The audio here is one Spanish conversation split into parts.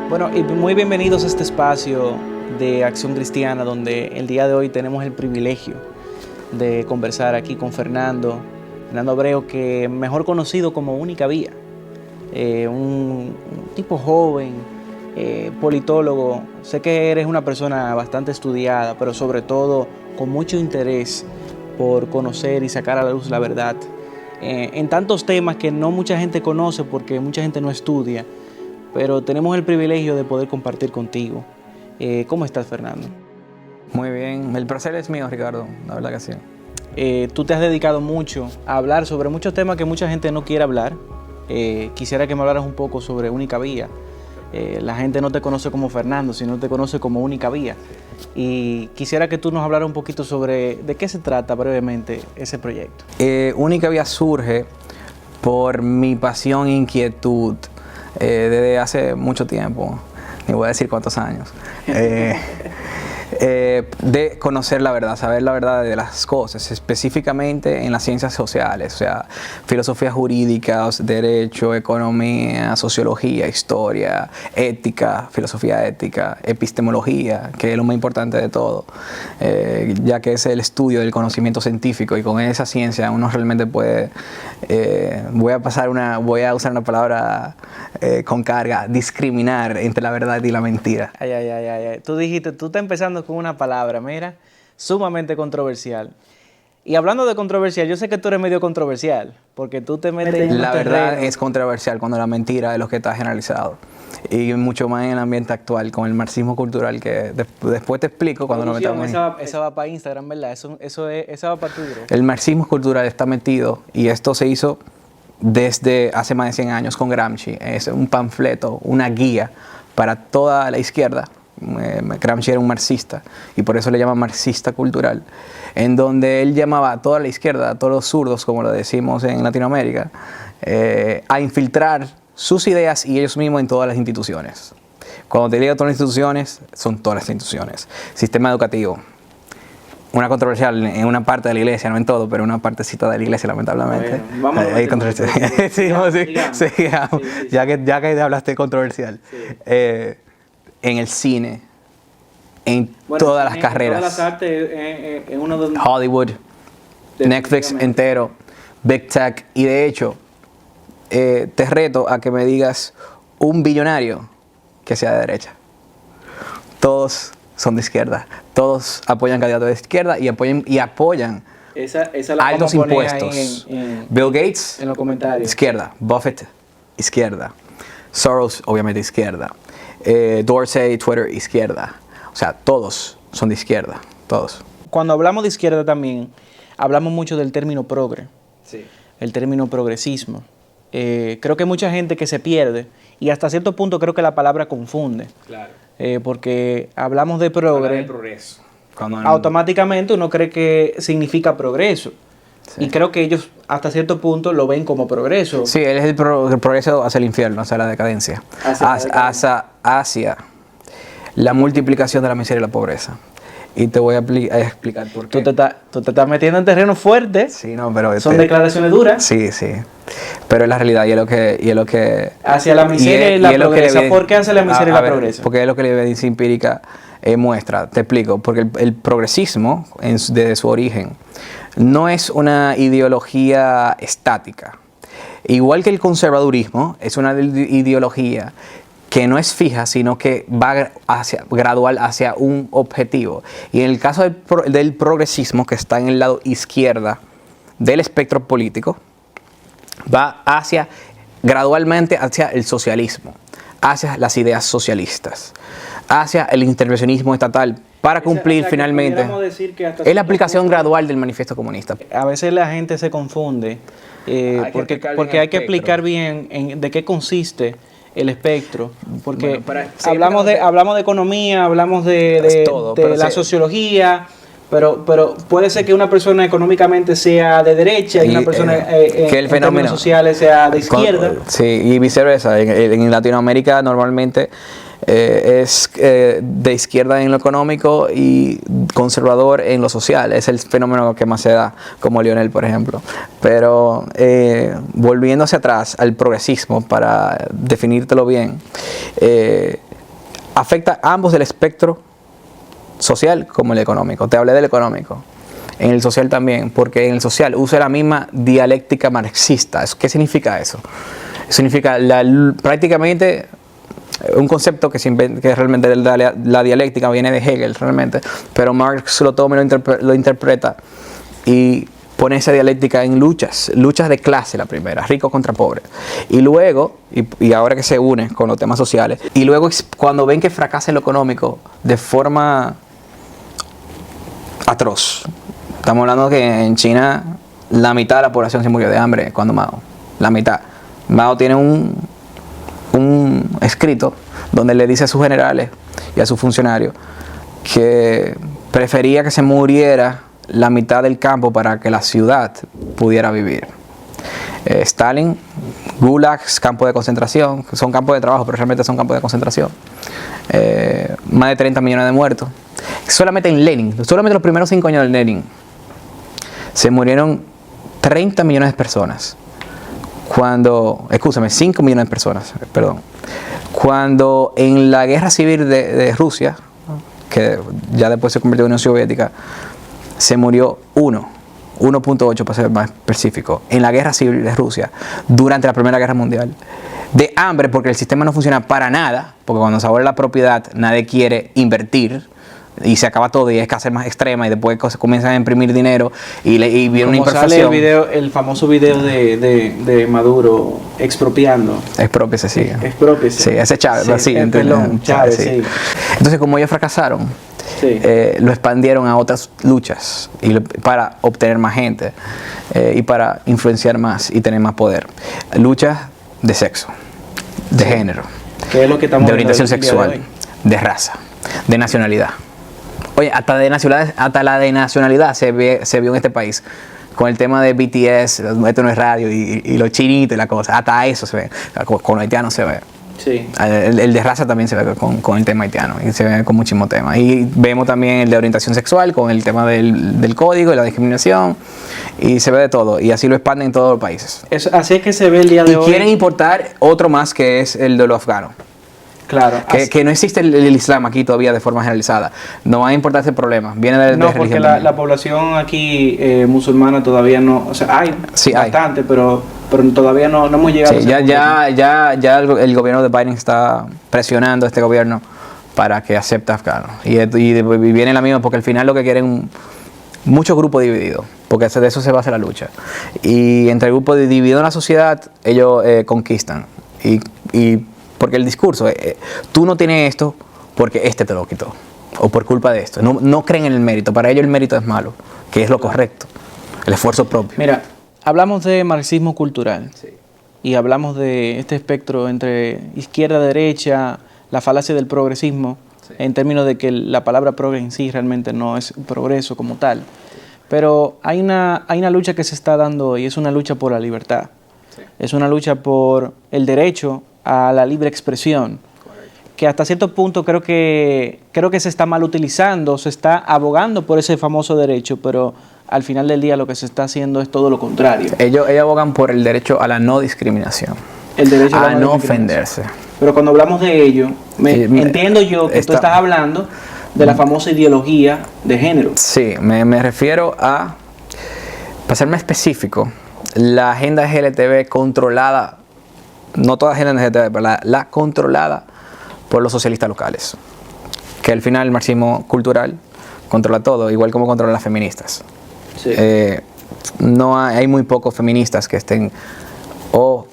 Bueno, y muy bienvenidos a este espacio de Acción Cristiana, donde el día de hoy tenemos el privilegio de conversar aquí con Fernando Abreu, que mejor conocido como Única Vía, un tipo joven, politólogo. Sé que eres una persona bastante estudiada, pero sobre todo con mucho interés por conocer y sacar a la luz la verdad en tantos temas que no mucha gente conoce porque mucha gente no estudia. Pero tenemos el privilegio de poder compartir contigo. ¿Cómo estás, Fernando? Muy bien, el placer es mío, Ricardo, la verdad que sí. Tú te has dedicado mucho a hablar sobre muchos temas que mucha gente no quiere hablar. Quisiera que me hablaras un poco sobre Única Vía. La gente no te conoce como Fernando, sino te conoce como Única Vía. Y quisiera que tú nos hablaras un poquito sobre de qué se trata brevemente ese proyecto. Única Vía surge por mi pasión e inquietud desde hace mucho tiempo, ni voy a decir cuántos años, de conocer la verdad, saber la verdad de las cosas, específicamente en las ciencias sociales, o sea, filosofía jurídica, derecho, economía, sociología, historia, ética, filosofía ética, epistemología, que es lo más importante de todo, ya que es el estudio del conocimiento científico, y con esa ciencia uno realmente puede, voy a usar una palabra con carga, discriminar entre la verdad y la mentira. Ay. Tú dijiste, tú estás empezando con una palabra, mira, sumamente controversial. Y hablando de controversial, yo sé que tú eres medio controversial, porque tú te metes en la verdad terreno. es controversial cuando la mentira es lo que está generalizado. Y mucho más en el ambiente actual, con el marxismo cultural, que después te explico cuando nos metamos en... Esa va para Instagram, ¿verdad? Esa va para Twitter. El marxismo cultural está metido, y esto se hizo desde hace más de 100 años con Gramsci. Es un panfleto, una guía para toda la izquierda. Gramsci era un marxista y por eso le llaman marxista cultural, en donde él llamaba a toda la izquierda, a todos los zurdos, como lo decimos en Latinoamérica, a infiltrar sus ideas y ellos mismos en todas las instituciones. Cuando te digo todas las instituciones, son todas las instituciones. Sistema educativo. Una controversial en una parte de la iglesia, no en todo, pero una partecita de la iglesia, lamentablemente. Bueno, vamos a hay controversial. Sigamos. Ya que hablaste de controversial. Sí. En el cine, en todas las carreras. En todas las artes, en uno de Hollywood, Netflix entero, Big Tech. Y de hecho, te reto a que me digas un billonario que sea de derecha. Todos son de izquierda. Todos apoyan candidatos de izquierda y apoyan esa la altos impuestos. Bill Gates, en los comentarios. Izquierda. Buffett, izquierda. Soros, obviamente, izquierda. Dorsey, Twitter, izquierda. O sea, todos son de izquierda. Todos. Cuando hablamos de izquierda también, hablamos mucho del término progre. Sí. El término progresismo. Creo que hay mucha gente que se pierde y hasta cierto punto creo que la palabra confunde. Claro. Porque hablamos de progre, progreso. Automáticamente uno cree que significa progreso. Sí. Y creo que ellos hasta cierto punto lo ven como progreso. Sí, él es el progreso hacia el infierno, hacia la decadencia. Hacia la multiplicación de la miseria y la pobreza. Y te voy a explicar por qué. Tú te estás metiendo en terreno fuerte. Sí, no, pero... Son declaraciones duras. Sí. Pero es la realidad y es lo que... Hacia la miseria y la progresa. ¿Por qué hacia la miseria y la progresa? Porque es lo que la evidencia empírica muestra. Te explico. Porque el progresismo, desde su origen, no es una ideología estática. Igual que el conservadurismo, es una ideología que no es fija, sino que va gradual hacia un objetivo. Y en el caso del progresismo, que está en el lado izquierda del espectro político, va gradualmente hacia el socialismo, hacia las ideas socialistas, hacia el intervencionismo estatal, para cumplir finalmente. Es la aplicación gradual del manifiesto comunista. A veces la gente se confunde, porque hay que explicar bien de qué consiste el espectro, porque hablamos de economía, hablamos de la sociología, pero puede ser que una persona económicamente sea de derecha y una persona que el fenómeno en términos sociales sea de izquierda. Sí, y viceversa. En Latinoamérica normalmente es de izquierda en lo económico y conservador en lo social. Es el fenómeno que más se da, como Lionel, por ejemplo. Pero volviendo hacia atrás al progresismo, para definírtelo bien, afecta a ambos del espectro social como el económico. Te hablé del económico. En el social también, porque en el social usa la misma dialéctica marxista. ¿Qué significa eso? Significa prácticamente un concepto que realmente la dialéctica viene de Hegel realmente, pero Marx lo toma y lo interpreta y pone esa dialéctica en luchas de clase, la primera, rico contra pobre, y luego, y ahora que se une con los temas sociales, y luego cuando ven que fracasa en lo económico de forma atroz. Estamos hablando que en China la mitad de la población se murió de hambre cuando Mao, la mitad. Mao tiene un escrito donde le dice a sus generales y a sus funcionarios que prefería que se muriera la mitad del campo para que la ciudad pudiera vivir. Stalin, gulags, campos de concentración, son campos de trabajo, pero realmente son campos de concentración. Más de 30 millones de muertos. Solamente en Lenin, solamente los primeros 5 años de Lenin, se murieron 30 millones de personas. 5 millones de personas, perdón. Cuando en la guerra civil de Rusia, que ya después se convirtió en Unión Soviética, se murió 1.8 para ser más específico, en la guerra civil de Rusia, durante la Primera Guerra Mundial, de hambre porque el sistema no funciona para nada, porque cuando se abole la propiedad nadie quiere invertir, y se acaba todo y es escasez más extrema y después se comienzan a imprimir dinero y viene una inflación. Sale el famoso video de Maduro expropiando. Expropiese, sí. Expropiese. Sí, ese Chávez, sí, Chávez, sí. Entonces, como ellos fracasaron, sí, lo expandieron a otras luchas para obtener más gente y para influenciar más y tener más poder. Luchas de sexo, de género, ¿qué es lo que estamos de orientación sexual, de raza, de nacionalidad. Oye, hasta la de nacionalidad se vio en este país. Con el tema de BTS, esto no es radio, y los chinitos y la cosa. Hasta eso se ve. Con los haitianos se ve. Sí. El de raza también se ve con el tema haitiano. Y se ve con muchísimo tema. Y vemos también el de orientación sexual, con el tema del código y la discriminación. Y se ve de todo. Y así lo expanden en todos los países. Así es que se ve el día de hoy. Y quieren importar otro más, que es el de los afganos. Claro. Que no existe el Islam aquí todavía de forma generalizada. No va a importar ese problema. Viene de no, porque la población aquí musulmana todavía no... O sea, hay bastante, pero todavía no hemos llegado sí, a ese ya el gobierno de Biden está presionando a este gobierno para que acepte afganos. Y viene la misma, porque al final lo que quieren muchos grupos divididos, porque de eso se basa la lucha. Y entre grupos divididos en la sociedad, ellos conquistan. Y porque el discurso, tú no tienes esto porque este te lo quitó, o por culpa de esto. No creen en el mérito, para ellos el mérito es malo, que es lo correcto, el esfuerzo propio. Mira, hablamos de marxismo cultural, sí, y hablamos de este espectro entre izquierda, derecha, la falacia del progresismo, sí, en términos de que la palabra progre en sí realmente no es un progreso como tal. Pero hay una lucha que se está dando hoy, es una lucha por la libertad, sí, es una lucha por el derecho a la libre expresión, que hasta cierto punto creo que se está mal utilizando, se está abogando por ese famoso derecho, pero al final del día lo que se está haciendo es todo lo contrario. Ellos abogan por el derecho a la no discriminación, el derecho a no ofenderse. Pero cuando hablamos de ello, entiendo yo que tú estás hablando de la famosa ideología de género. Sí, me refiero a, para ser más específico, la agenda LGTB controlada, no toda agenda LGTB, pero la controlada por los socialistas locales, que al final el marxismo cultural controla todo, igual como controla las feministas. Sí. No hay muy pocos feministas que estén, o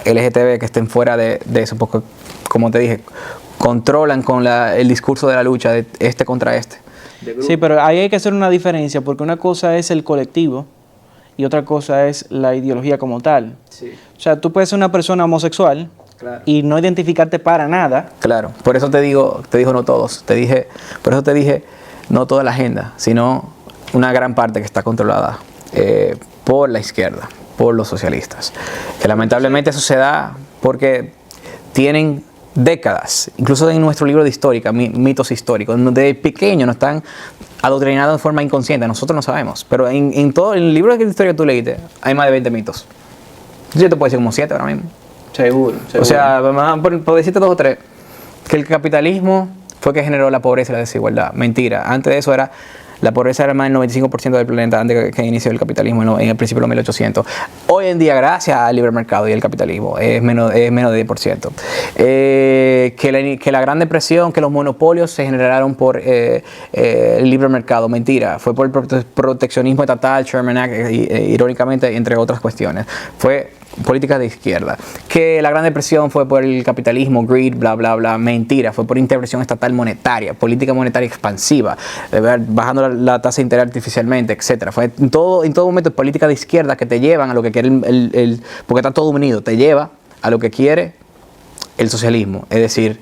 LGTB que estén fuera de eso, porque como te dije, controlan con el discurso de la lucha de este contra este. Sí, pero ahí hay que hacer una diferencia, porque una cosa es el colectivo y otra cosa es la ideología como tal. Sí. O sea, tú puedes ser una persona homosexual, claro, y no identificarte para nada. Claro, por eso te digo no todos. Por eso te dije no toda la agenda, sino una gran parte que está controlada por la izquierda, por los socialistas. Que lamentablemente eso se da porque tienen décadas, incluso en nuestro libro de histórica, mitos históricos, de pequeños nos están adoctrinados de forma inconsciente, nosotros no sabemos, pero en todo el libro de historia que tú leíste hay más de 20 mitos. Yo te puedo decir como 7 ahora mismo. Seguro. O sea, por decirte 2 o 3, que el capitalismo fue que generó la pobreza y la desigualdad. Mentira. Antes de eso la pobreza era más del 95% del planeta antes que inició el capitalismo en el principio de los 1800. Hoy en día, gracias al libre mercado y el capitalismo, es menos de 10%. Que la Gran Depresión, que los monopolios se generaron por el libre mercado. Mentira. Fue por el proteccionismo estatal, Sherman Act, irónicamente, entre otras cuestiones. Fue políticas de izquierda. Que la Gran Depresión fue por el capitalismo, greed, bla, bla, bla. Mentira. Fue por intervención estatal monetaria, política monetaria expansiva, bajando la tasa de interés artificialmente, etcétera. Fue en todo momento política de izquierda que te llevan a lo que quiere porque está todo unido, te lleva a lo que quiere el socialismo. Es decir,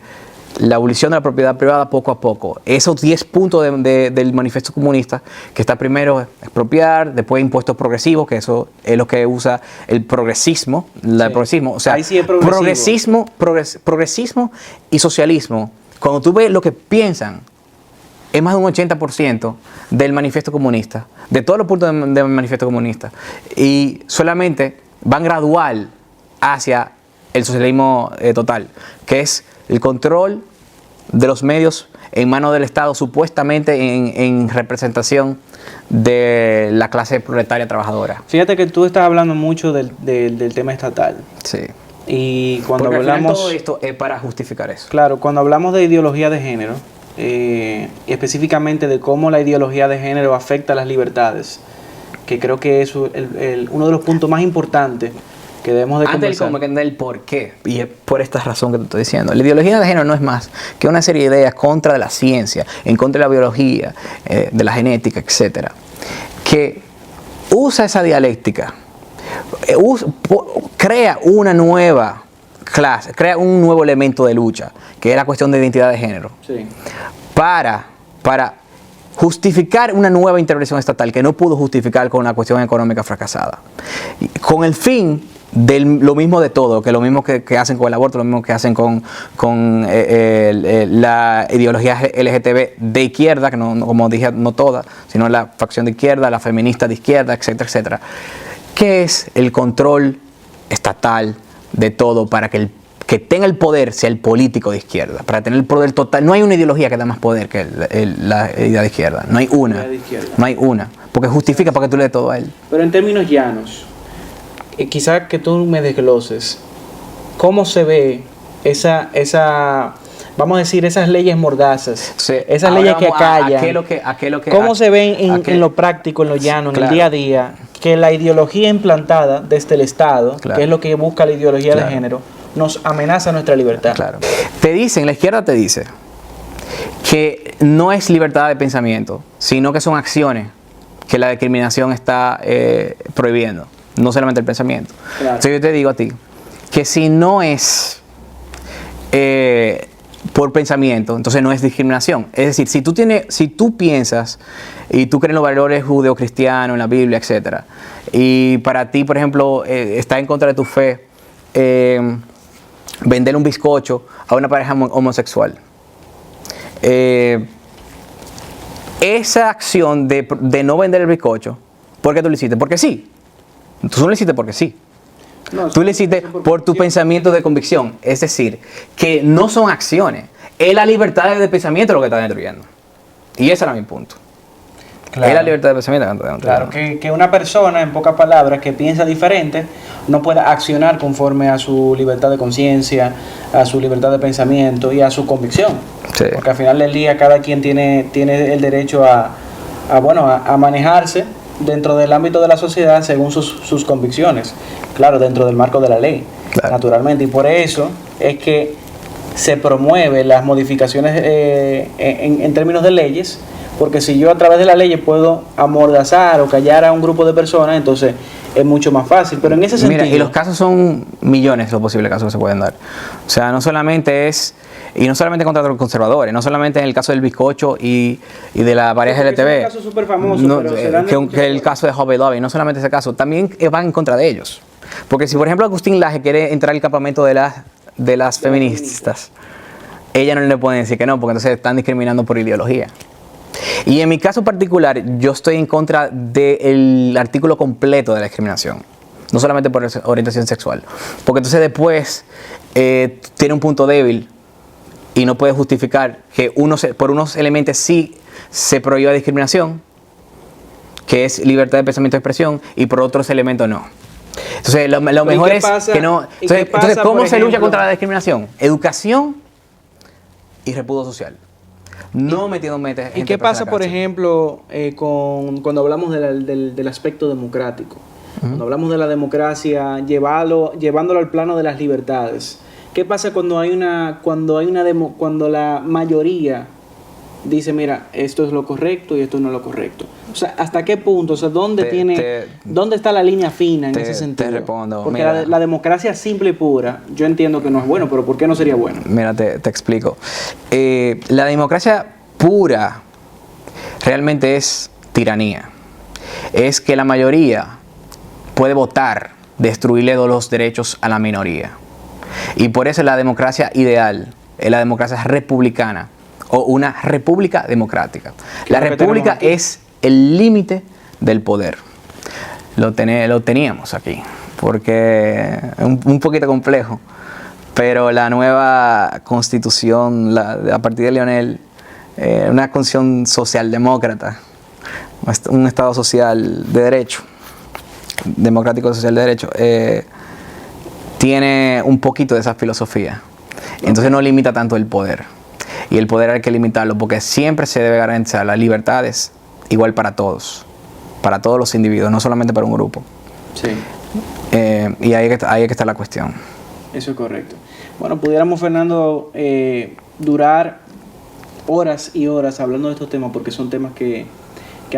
la abolición de la propiedad privada poco a poco. Esos 10 puntos del manifiesto comunista, que está primero expropiar, después impuestos progresivos, que eso es lo que usa el progresismo. El progresismo, o sea, ahí sí es progresismo y socialismo. Cuando tú ves lo que piensan, es más de un 80% del manifiesto comunista, de todos los puntos del manifiesto comunista. Y solamente van gradual hacia el socialismo total, que es el control de los medios en manos del Estado, supuestamente en representación de la clase proletaria trabajadora. Fíjate que tú estás hablando mucho del tema estatal. Sí. Y cuando porque hablamos... todo esto es para justificar eso. Claro, cuando hablamos de ideología de género, y específicamente de cómo la ideología de género afecta a las libertades, que creo que es uno de los puntos más importantes que debemos de conversar. Antes de entender el por qué, y es por esta razón que te estoy diciendo. La ideología de género no es más que una serie de ideas contra de la ciencia, en contra de la biología, de la genética, etcétera, que usa esa dialéctica, crea una nueva clase, crea un nuevo elemento de lucha, que es la cuestión de identidad de género, Sí. para justificar una nueva intervención estatal que no pudo justificar con una cuestión económica fracasada, con el fin de lo mismo de todo, que lo mismo que hacen con el aborto, lo mismo que hacen con la ideología LGTB de izquierda, que no, como dije, no toda, sino la facción de izquierda, la feminista de izquierda, etcétera, etcétera, que es el control estatal de todo para que el que tenga el poder sea el político de izquierda, para tener el poder total. No hay una ideología que da más poder que la idea de izquierda, no hay una, no hay una, porque justifica para que tú le des todo a él. Pero en términos llanos, quizás que tú me desgloses, ¿cómo se ve esa vamos a decir, esas leyes mordazas, Sí. esas Ahora leyes que vamos callan? ¿Cómo se ven en lo práctico, en lo llano, en el día a día, que la ideología implantada desde el Estado, Claro. que es lo que busca la ideología Claro. de género, nos amenaza nuestra libertad? Claro. Te dicen, la izquierda te dice que no es libertad de pensamiento, sino que son acciones que la discriminación está prohibiendo, no solamente el pensamiento. Claro. Entonces yo te digo a ti que si no es por pensamiento, entonces no es discriminación. Es decir, si tú piensas y tú crees en los valores judeocristianos, en la Biblia, etcétera, y para ti, por ejemplo, está en contra de tu fe vender un bizcocho a una pareja homosexual. Esa acción de no vender el bizcocho, ¿por qué tú lo hiciste? Porque sí. Tú no lo hiciste porque sí. No, Tú lo hiciste por tu pensamiento de convicción. Es decir, que no son acciones. Es la libertad de pensamiento lo que está destruyendo. Y ese era mi punto. Claro. Es la libertad de pensamiento lo que está Claro, destruyendo. que una persona, en pocas palabras, que piensa diferente, no pueda accionar conforme a su libertad de conciencia, a su libertad de pensamiento y a su convicción. Sí. Porque al final del día cada quien tiene el derecho a manejarse dentro del ámbito de la sociedad según sus convicciones. Claro, dentro del marco de la ley, Claro. naturalmente. Y por eso es que se promueven las modificaciones en términos de leyes, porque si yo a través de la ley puedo amordazar o callar a un grupo de personas, entonces es mucho más fácil. Pero en ese sentido... Mira, y los casos son millones los posibles casos que se pueden dar. O sea, no solamente contra los conservadores, no solamente en el caso del bizcocho y de la pareja Porque LTV. es un caso súper famoso, No, pero se dan que el caso de Hobby Lobby, no solamente ese caso, también van en contra de ellos. Porque si, por ejemplo, Agustín Laje quiere entrar al campamento de las feministas, ella no le pueden decir que no, porque entonces están discriminando por ideología. Y en mi caso particular, yo estoy en contra del artículo completo de la discriminación, no solamente por orientación sexual, porque entonces después tiene un punto débil y no puede justificar que por unos elementos sí se prohíba discriminación, que es libertad de pensamiento y expresión, y por otros elementos no. Entonces, lo mejor es que no... Entonces, ¿cómo se lucha contra la discriminación? Educación y repudio social. No metiendo metes. ¿Y qué pasa, por ejemplo, cuando hablamos del aspecto democrático? Cuando hablamos de la democracia, llevándolo al plano de las libertades. ¿Qué pasa cuando la mayoría dice, mira, esto es lo correcto y esto no es lo correcto? O sea, ¿hasta qué punto? O sea, ¿dónde está la línea fina en ese sentido? Te respondo. Porque mira, la democracia simple y pura, yo entiendo que no es bueno, pero ¿por qué no sería bueno? Mira, te explico. La democracia pura realmente es tiranía. Es que la mayoría puede votar, destruirle los derechos a la minoría. Y por eso la democracia ideal es la democracia republicana o una república democrática. La república es el límite del poder. Lo teníamos aquí, porque es un poquito complejo, pero la nueva constitución, a partir de Leonel, una constitución socialdemócrata, un estado social de derecho, democrático social de derecho, tiene un poquito de esa filosofía. Entonces no limita tanto el poder. Y el poder hay que limitarlo porque siempre se debe garantizar las libertades igual para todos los individuos, no solamente para un grupo. Sí. Y ahí es que está la cuestión. Eso es correcto. Bueno, pudiéramos, Fernando, durar horas y horas hablando de estos temas porque son temas que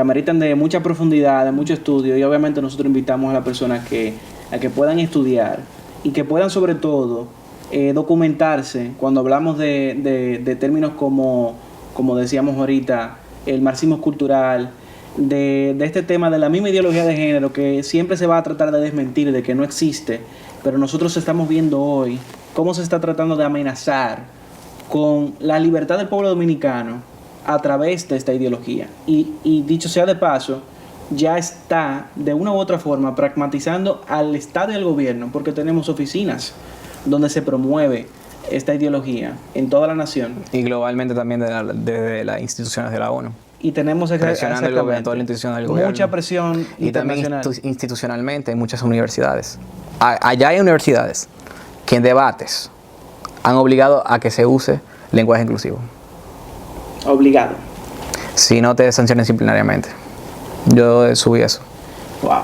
ameritan de mucha profundidad, de mucho estudio, y obviamente nosotros invitamos a las personas a que puedan estudiar y que puedan sobre todo documentarse cuando hablamos de términos como decíamos ahorita, el marxismo cultural, de este tema de la misma ideología de género que siempre se va a tratar de desmentir, de que no existe, pero nosotros estamos viendo hoy cómo se está tratando de amenazar con la libertad del pueblo dominicano a través de esta ideología. Y dicho sea de paso, ya está de una u otra forma pragmatizando al Estado y al gobierno, porque tenemos oficinas donde se promueve esta ideología en toda la nación. Y globalmente también desde las instituciones de la ONU. Y tenemos presionando el gobierno, toda la institución del gobierno. Mucha presión y internacional. También institucionalmente en muchas universidades. Allá hay universidades que en debates han obligado a que se use lenguaje inclusivo. Obligado. Si no te sancionan disciplinariamente. Yo subí eso. Wow.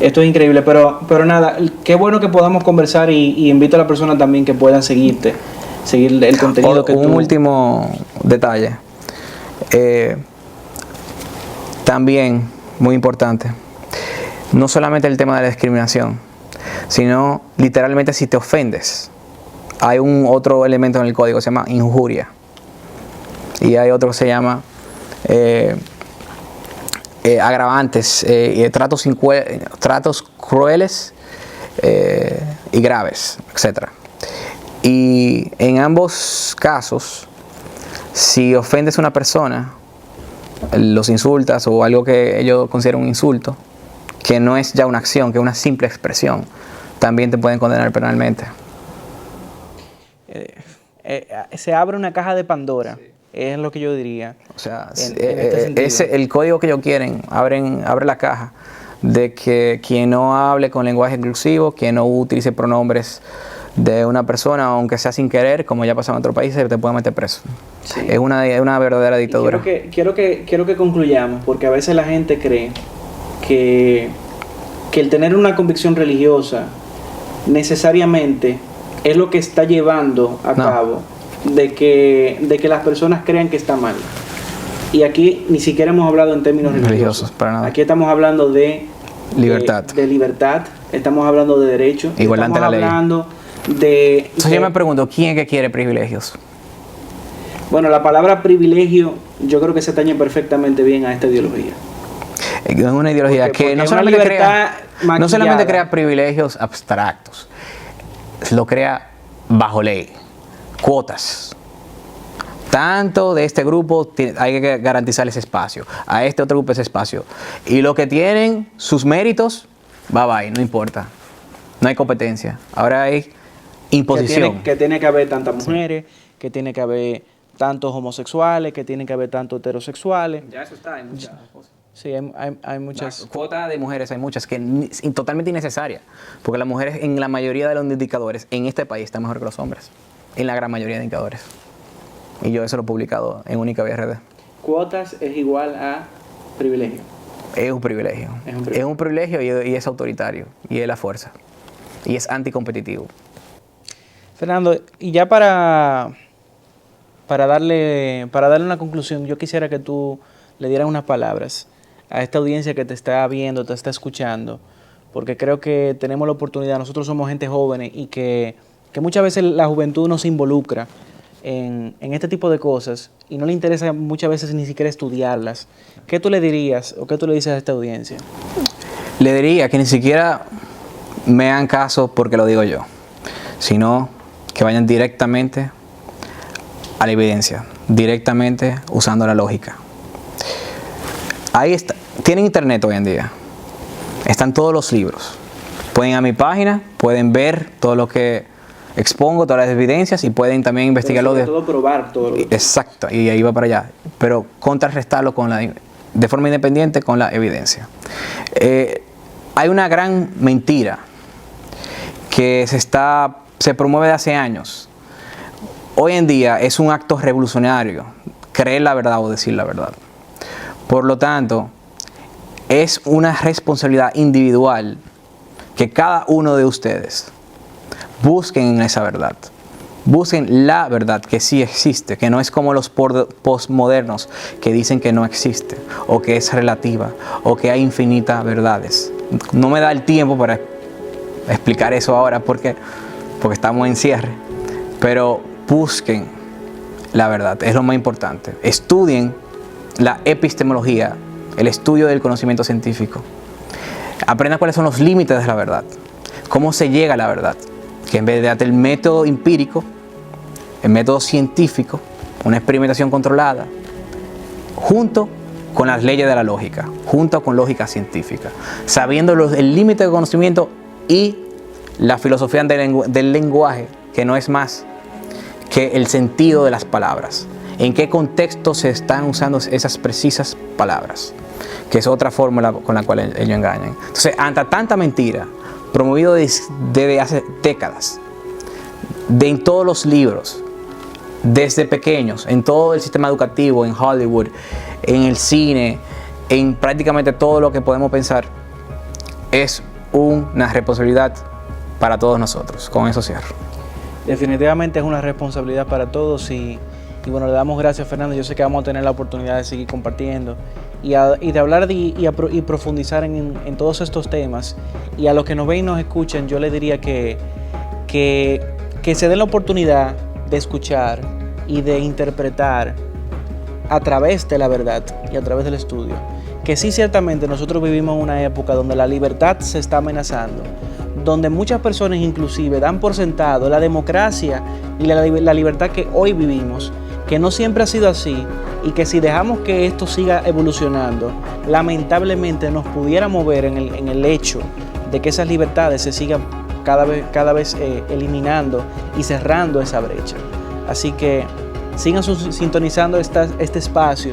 Esto es increíble, pero nada, qué bueno que podamos conversar y invito a la persona también que puedan seguir el contenido que tú... Un último detalle. También, muy importante, no solamente el tema de la discriminación, sino literalmente si te ofendes. Hay otro elemento en el código que se llama injuria. Y hay otro que se llama agravantes, tratos crueles y graves, etc. Y en ambos casos, si ofendes a una persona, los insultas o algo que ellos consideran un insulto, que no es ya una acción, que es una simple expresión, también te pueden condenar penalmente. Se abre una caja de Pandora. Sí. Es lo que yo diría. O sea, el código que ellos quieren, abre la caja de que quien no hable con lenguaje inclusivo, quien no utilice pronombres de una persona, aunque sea sin querer, como ya pasa en otros países, te puede meter preso. Sí. Es una verdadera dictadura. Quiero que concluyamos, porque a veces la gente cree que el tener una convicción religiosa necesariamente es lo que está llevando a cabo de que las personas crean que está mal. Y aquí ni siquiera hemos hablado en términos religiosos. Para nada. Aquí estamos hablando de libertad, estamos hablando de derecho, igualdad ante la ley. Entonces yo me pregunto, ¿quién es que quiere privilegios? Bueno, la palabra privilegio yo creo que se atañe perfectamente bien a esta ideología. Es una ideología que no solamente crea privilegios abstractos, lo crea bajo ley, cuotas. Tanto de este grupo hay que garantizar ese espacio, a este otro grupo ese espacio. Y los que tienen sus méritos, bye, no importa. No hay competencia. Ahora hay imposición. Que tiene que haber tantas mujeres, que tiene que haber tantos homosexuales, que tiene que haber tantos heterosexuales. Ya eso está, hay muchas cosas. Sí, hay muchas. La cuota de mujeres hay muchas que totalmente innecesarias, porque las mujeres en la mayoría de los indicadores en este país están mejor que los hombres, en la gran mayoría de indicadores. Y yo eso lo he publicado en Única Vía RD. Cuotas es igual a privilegio. Es un privilegio. Es un privilegio y es autoritario, y es la fuerza, y es anticompetitivo. Fernando, y ya para darle una conclusión, yo quisiera que tú le dieras unas palabras a esta audiencia que te está viendo, te está escuchando, porque creo que tenemos la oportunidad, nosotros somos gente joven y que muchas veces la juventud no se involucra en este tipo de cosas y no le interesa muchas veces ni siquiera estudiarlas. ¿Qué tú le dirías o qué tú le dices a esta audiencia? Le diría que ni siquiera me hagan caso porque lo digo yo, sino que vayan directamente a la evidencia, directamente usando la lógica. Ahí está. Tienen internet hoy en día. Están todos los libros. Pueden ir a mi página, pueden ver todo lo que expongo, todas las evidencias y pueden también investigarlo. Pero sobre todo probar todo. Exacto, y ahí va para allá. Pero contrarrestarlo de forma independiente con la evidencia. Hay una gran mentira que se promueve de hace años. Hoy en día es un acto revolucionario creer la verdad o decir la verdad. Por lo tanto, es una responsabilidad individual que cada uno de ustedes busquen esa verdad. Busquen la verdad que sí existe, que no es como los postmodernos que dicen que no existe, o que es relativa, o que hay infinitas verdades. No me da el tiempo para explicar eso ahora porque estamos en cierre, pero busquen la verdad, es lo más importante. Estudien la epistemología, el estudio del conocimiento científico. Aprendan cuáles son los límites de la verdad, cómo se llega a la verdad, que en vez de el método empírico, el método científico, una experimentación controlada, junto con las leyes de la lógica, junto con lógica científica, sabiendo el límite de conocimiento y la filosofía del lenguaje, que no es más que el sentido de las palabras. En qué contexto se están usando esas precisas palabras, que es otra fórmula con la cual ellos engañan. Entonces, ante tanta mentira, promovido desde hace décadas, en todos los libros, desde pequeños, en todo el sistema educativo, en Hollywood, en el cine, en prácticamente todo lo que podemos pensar, es una responsabilidad para todos nosotros. Con eso cierro. Definitivamente es una responsabilidad para todos y bueno, le damos gracias, Fernando. Yo sé que vamos a tener la oportunidad de seguir compartiendo y de hablar y profundizar en todos estos temas. Y a los que nos ven y nos escuchan, yo les diría que se den la oportunidad de escuchar y de interpretar a través de la verdad y a través del estudio. Que sí, ciertamente nosotros vivimos en una época donde la libertad se está amenazando, donde muchas personas inclusive dan por sentado la democracia y la libertad que hoy vivimos, que no siempre ha sido así y que si dejamos que esto siga evolucionando, lamentablemente nos pudiéramos ver en el hecho de que esas libertades se sigan cada vez eliminando y cerrando esa brecha. Así que sigan sintonizando este espacio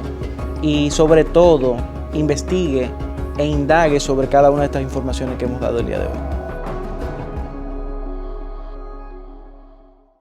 y sobre todo investigue e indague sobre cada una de estas informaciones que hemos dado el día de hoy.